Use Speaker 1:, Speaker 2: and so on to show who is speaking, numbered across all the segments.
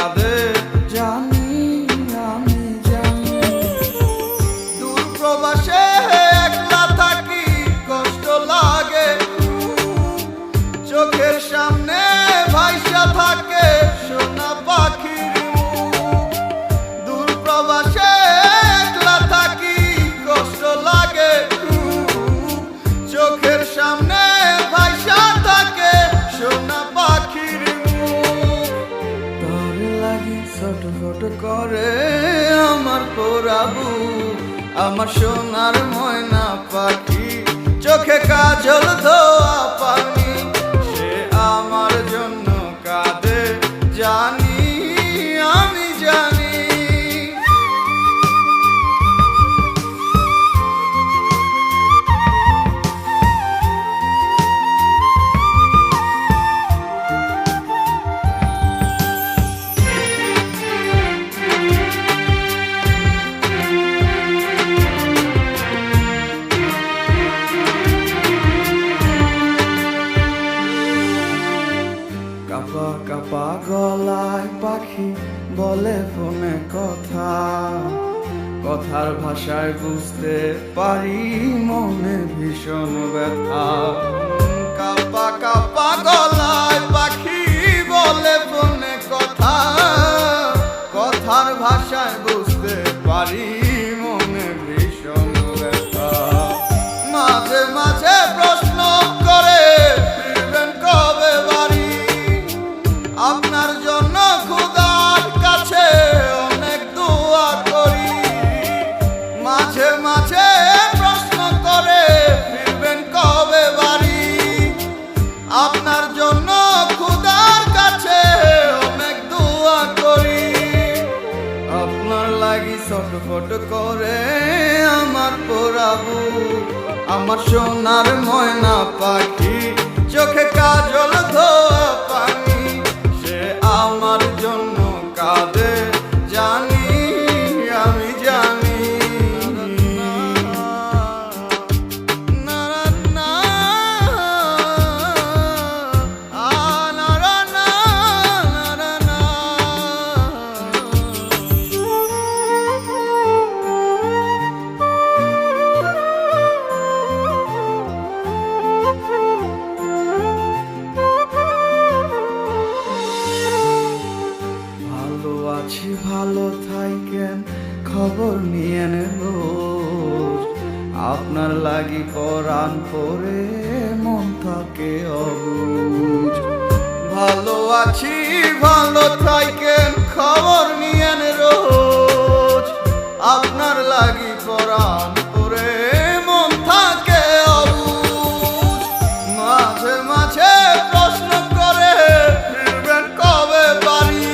Speaker 1: কাঁদে জানি আমি জানি। দূর প্রবাসে একলা থাকি কষ্ট লাগে, চোখের সামনে ভাইসা থাকে সোনা পাখির মুখ। দূর প্রবাসে একলা থাকি কষ্ট লাগে, চোখের সামনে ভাইসা থাকে সোনা পাখির মুখ। তোর লাগি ছটফট করে আমার পোড়াবু, আমার সোনার ময়না পাখি, চোখে কাজল ধোয়া পানি, সে আমার জন্য কাঁদে জানি আমি জানি। কাপা কাপা গলায় পাখি বলে ফোনে কথা, কথার ভাষায় বুঝতে পারি মনে ভীষণ ব্যথা। কাপা কাপা গলায় পাখি বলে ফোনে কথা, কথার ভাষায় বুঝতে পারি মনে ভীষণ ব্যথা। মাঝে মাঝে প্রশ্ন করে ফিরবেন কবে বাড়ি, আপনার জন্য খোদার কাছে অনেক দোয়া করি। মাঝে মাঝে প্রশ্ন করে ফিরবেন কবে বাড়ি, আপনার জন্য খোদার কাছে অনেক দোয়া করি। আপনার লাগি ছটফট করে আমার পোড়াবু, আমার সোনার ময়না পাখি, চোখে কাজল ধোয়া পানি, সে আমার জন্য কাঁদে জানি আমি জানি। না না না না না না। ভালো আছি ভালো থাকেন খবর নিয়েন রোজ, আপনার লাগি পরাণ পরে মন থাকে অবুঝ। ভালো আছি ভালো থাকেন খবর নিয়েন রোজ, আপনার লাগি পরাণ পরে মন থাকে অবুঝ। মাঝে মাঝে প্রশ্ন করে ফিরবেন কবে বাড়ি,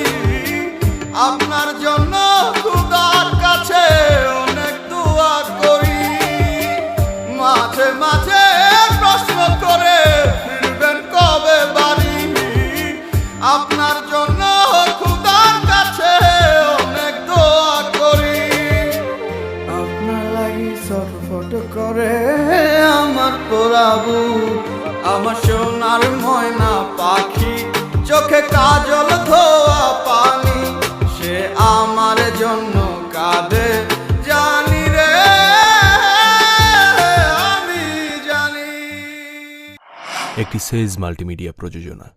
Speaker 1: আপনার জন্য খোদার কাছে অনেক দোয়া করি। মাঝে মাঝে প্রশ্ন করে ফিরবেন কবে বাড়ি, আপনার জন্য খোদার কাছে অনেক দোয়া করি। আপনার লাগি ছটফট করে আমার পোড়াবু, আমার সোনার ময়না পাখি, চোখে কাজল ধোয়া পানি, সে আমার জন্য কাঁদে জানি রে আমি জানি।
Speaker 2: একটি সেজ মাল্টিমিডিয়া প্রযোজনা।